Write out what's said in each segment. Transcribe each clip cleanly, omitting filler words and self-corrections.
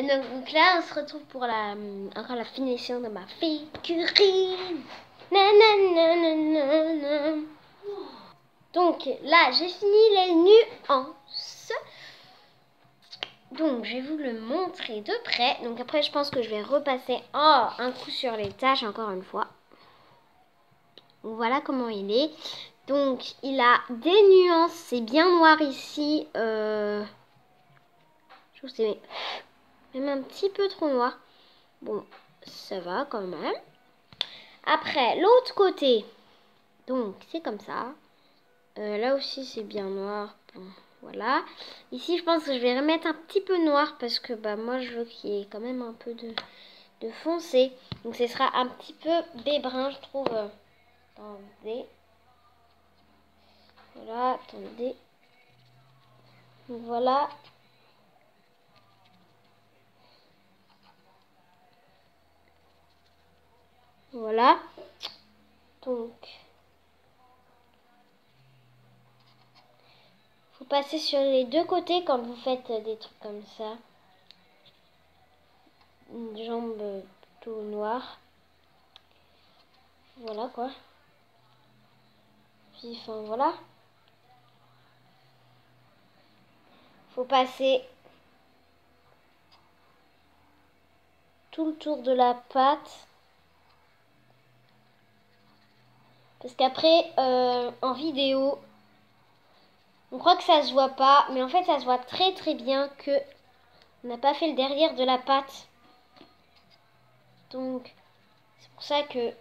Donc là, on se retrouve pour encore la finition de ma figurine. Nanana. Donc là, j'ai fini les nuances. Donc, je vais vous le montrer de près. Donc après, je pense que je vais repasser un coup sur les tâches encore une fois. Voilà comment il est. Donc, il a des nuances. C'est bien noir ici. Je trouve que c'est même un petit peu trop noir. Bon, ça va quand même. Après, l'autre côté. Donc, c'est comme ça. Là aussi, c'est bien noir. Bon, voilà. Ici, je pense que je vais remettre un petit peu noir parce que bah, moi, je veux qu'il y ait quand même un peu de foncé. Donc, ce sera un petit peu bébrun, je trouve. Attendez. Voilà, attendez. Voilà. Voilà. Donc, faut passer sur les deux côtés quand vous faites des trucs comme ça. Une jambe tout noire. Voilà quoi. Puis, enfin, voilà. Faut passer tout le tour de la patte. Parce qu'après, en vidéo, on croit que ça se voit pas. Mais en fait, ça se voit très très bien que on n'a pas fait le derrière de la patte. Donc, c'est pour ça que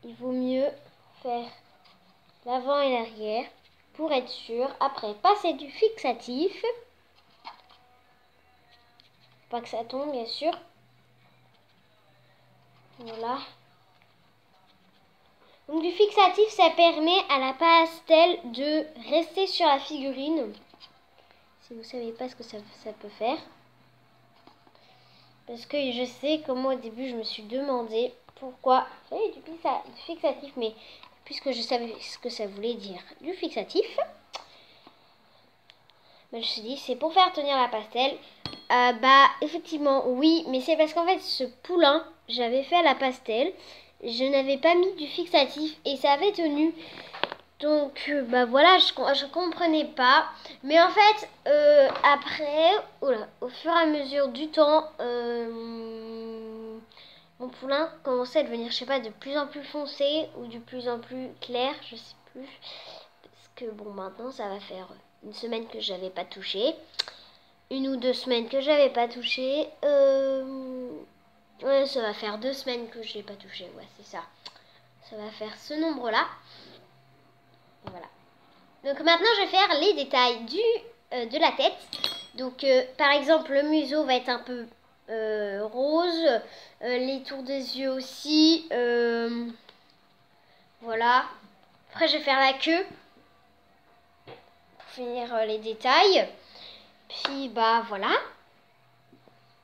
il vaut mieux faire l'avant et l'arrière pour être sûr. Après, passer du fixatif. Pas que ça tombe, bien sûr. Voilà. Donc, du fixatif, ça permet à la pastel de rester sur la figurine. Si vous savez pas ce que ça peut faire. Parce que je sais que moi, au début, je me suis demandé pourquoi il fallait du fixatif. Mais puisque je savais ce que ça voulait dire, du fixatif, je me suis dit, c'est pour faire tenir la pastel. Bah, effectivement, oui. Mais c'est parce qu'en fait, ce poulain, j'avais fait à la pastel. Je n'avais pas mis du fixatif et ça avait tenu. Donc, bah voilà, je comprenais pas. Mais en fait, après, au fur et à mesure du temps, mon poulain commençait à devenir, je sais pas, de plus en plus foncé ou de plus en plus clair, je sais plus. Parce que bon, maintenant, ça va faire une semaine que j'avais pas touché. Une ou 2 semaines que j'avais pas touché. Ouais, ça va faire 2 semaines que je l'ai pas touché. Ouais, c'est ça. Ça va faire ce nombre-là. Voilà. Donc maintenant, je vais faire les détails de la tête. Donc, par exemple, le museau va être un peu rose. Les tours des yeux aussi. Voilà. Après, je vais faire la queue. Pour finir les détails. Puis, bah, voilà.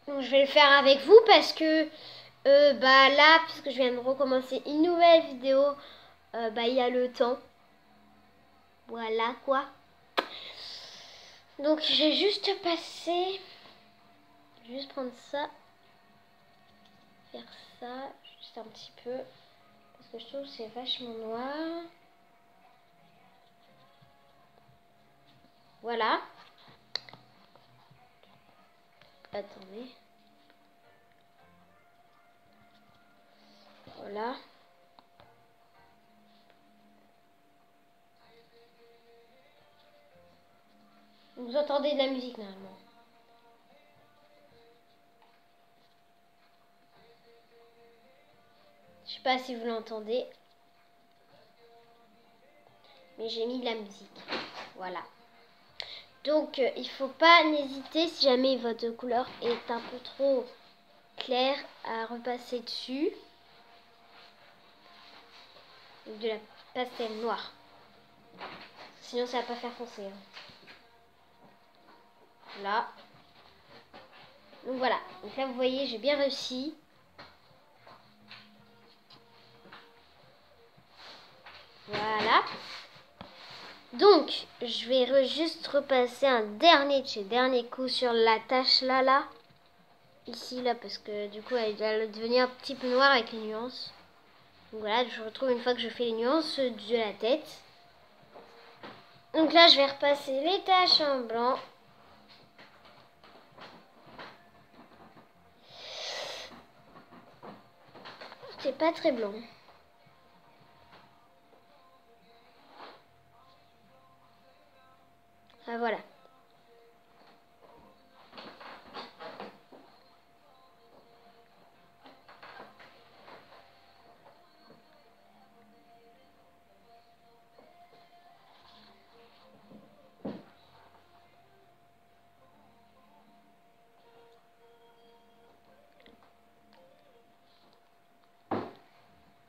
Donc, je vais le faire avec vous parce que, bah, là, puisque je viens de recommencer une nouvelle vidéo, bah, il y a le temps. Voilà, quoi. Donc, j'ai juste passé... Juste prendre ça. Faire ça. Juste un petit peu. Parce que je trouve que c'est vachement noir. Voilà. Attendez. Voilà. Vous entendez de la musique normalement. Je sais pas si vous l'entendez. Mais j'ai mis de la musique. Voilà. Donc, il faut pas n'hésiter si jamais votre couleur est un peu trop claire à repasser dessus. De la pastel noire. Sinon, ça va pas faire foncer. Hein. Là. Donc voilà. Donc là, vous voyez, j'ai bien réussi. Voilà. Donc, je vais juste repasser un dernier coup sur la tache là. ici là parce que du coup elle va devenir un petit peu noire avec les nuances. Donc voilà, je retrouve une fois que je fais les nuances de la tête. Donc là je vais repasser les taches en blanc. C'est pas très blanc. Ah voilà.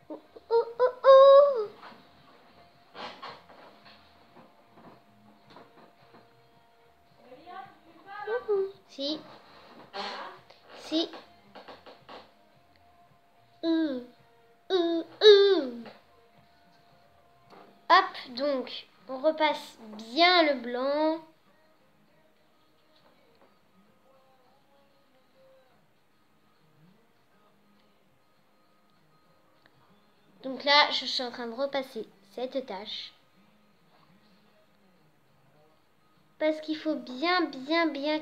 Ouh, ouh, ouh. Si. Si. Ouh. Ouh, ouh. Hop, donc, on repasse bien le blanc. Donc là, je suis en train de repasser cette tache. Parce qu'il faut bien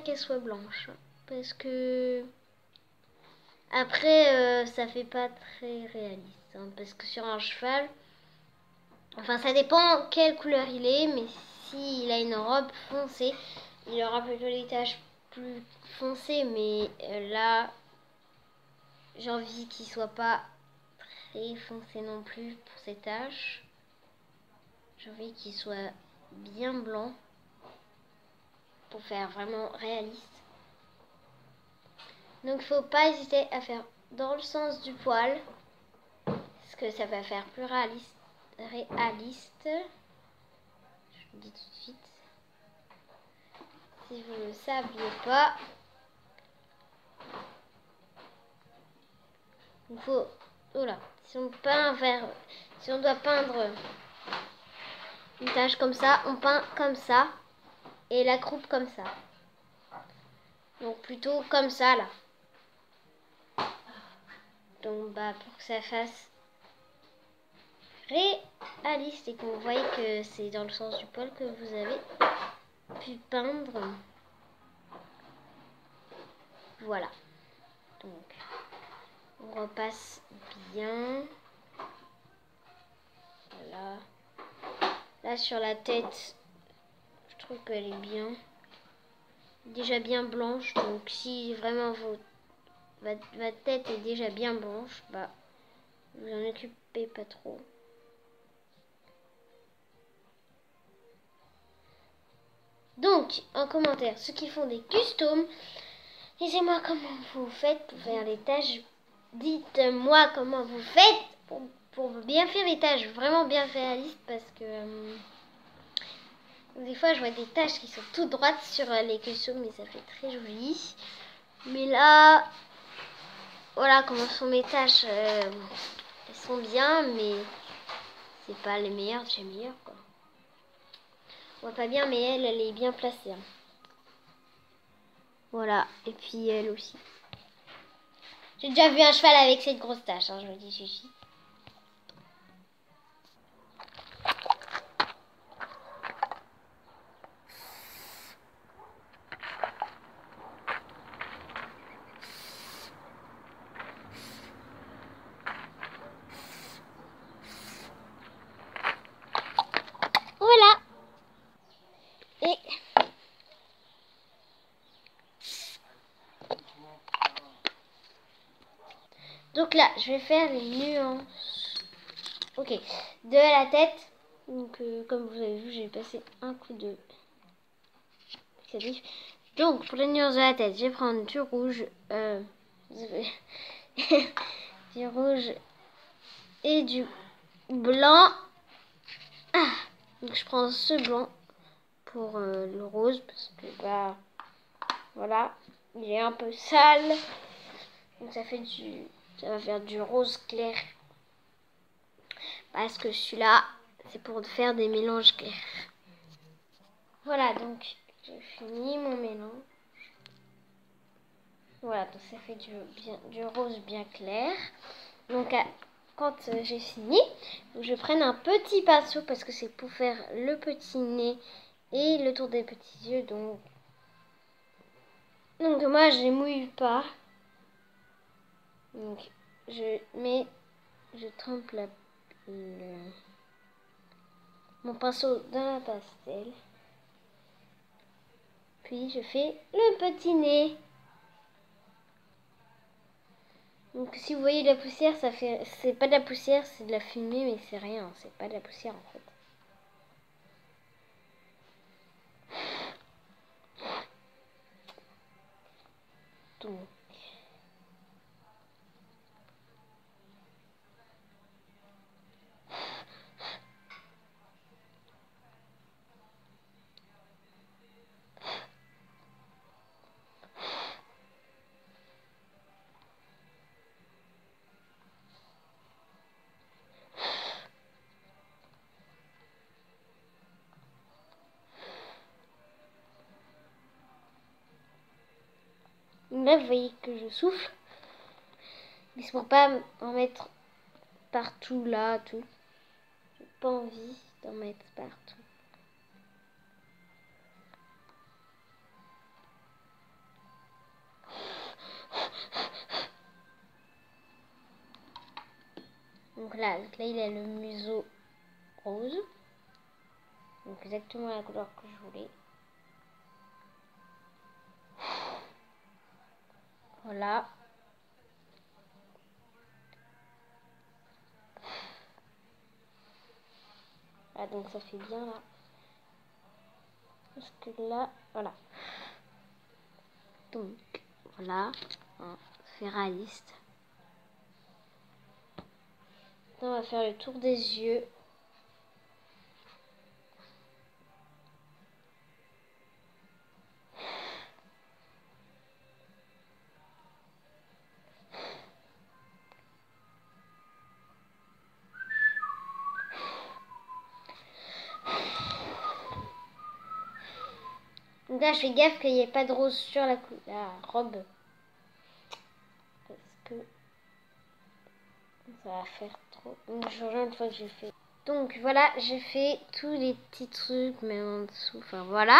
qu'elle soit blanche. Parce que après, ça fait pas très réaliste. Hein, parce que sur un cheval, enfin ça dépend quelle couleur il est, mais s'il a une robe foncée, il aura plutôt les taches plus foncées. Mais là, j'ai envie qu'il soit pas très foncé non plus pour ces taches. J'ai envie qu'il soit bien blanc pour faire vraiment réaliste. Donc faut pas hésiter à faire dans le sens du poil, parce que ça va faire plus réaliste. Je vous dis tout de suite. Si vous ne le saviez pas, il faut. Voilà. Si on doit peindre une tache comme ça, on peint comme ça et la croupe comme ça. Donc plutôt comme ça là. Donc bah pour que ça fasse réaliste et qu'on voie que c'est dans le sens du poil que vous avez pu peindre. Voilà. Donc on repasse bien. Voilà. Là sur la tête, je trouve qu'elle est bien. Déjà bien blanche. Donc si vraiment votre tête est déjà bien blanche, bah vous en occupez pas trop. Donc, en commentaire, ceux qui font des customs, dites-moi comment vous faites pour faire les tâches. Dites-moi comment vous faites pour bien faire les tâches, vraiment bien réalistes, parce que des fois je vois des tâches qui sont toutes droites sur les customs, mais ça fait très joli. Mais là, voilà comment sont mes tâches. Elles sont bien, mais c'est pas les meilleures de chez meilleures, quoi. On voit pas bien, mais elle est bien placée. Hein. Voilà, et puis elle aussi. J'ai déjà vu un cheval avec cette grosse tache, hein, je me dis sushi. Voilà. Et donc là, je vais faire les nuances. Ok, de la tête. Donc, comme vous avez vu, j'ai passé un coup de fixatif. Donc, pour les nuances de la tête, je vais prendre du rouge, du rouge et du blanc. Ah, donc, je prends ce blanc pour le rose parce que bah voilà, il est un peu sale. Donc, ça va faire du rose clair. Parce que celui-là, c'est pour faire des mélanges clairs. Voilà, donc j'ai fini mon mélange. Voilà, donc ça fait du rose bien clair. Donc quand j'ai fini, je prenne un petit pinceau parce que c'est pour faire le petit nez et le tour des petits yeux. Donc moi je les mouille pas. Donc je trempe mon pinceau dans la pastel. Puis je fais le petit nez. Donc si vous voyez la poussière, c'est pas de la poussière, c'est de la fumée, mais c'est rien, c'est pas de la poussière en fait. Donc là, vous voyez que je souffle. Mais c'est pour pas en mettre partout là, tout. J'ai pas envie d'en mettre partout. Donc là, il a le museau rose. Donc exactement la couleur que je voulais. Voilà. Ah, donc ça fait bien là. Parce que là, voilà. Donc, voilà. C'est réaliste. On va faire le tour des yeux. Donc là, je fais gaffe qu'il n'y ait pas de rose sur la robe. Parce que ça va faire trop. Donc je reviens une fois que j'ai fait. Donc voilà, j'ai fait tous les petits trucs, mais en dessous. Enfin voilà.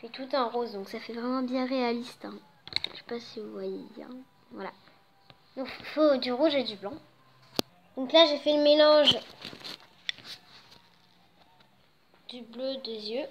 J'ai fait tout en rose, donc ça fait vraiment bien réaliste. Hein. Je sais pas si vous voyez bien. Voilà. Donc il faut du rouge et du blanc. Donc là, j'ai fait le mélange du bleu des yeux.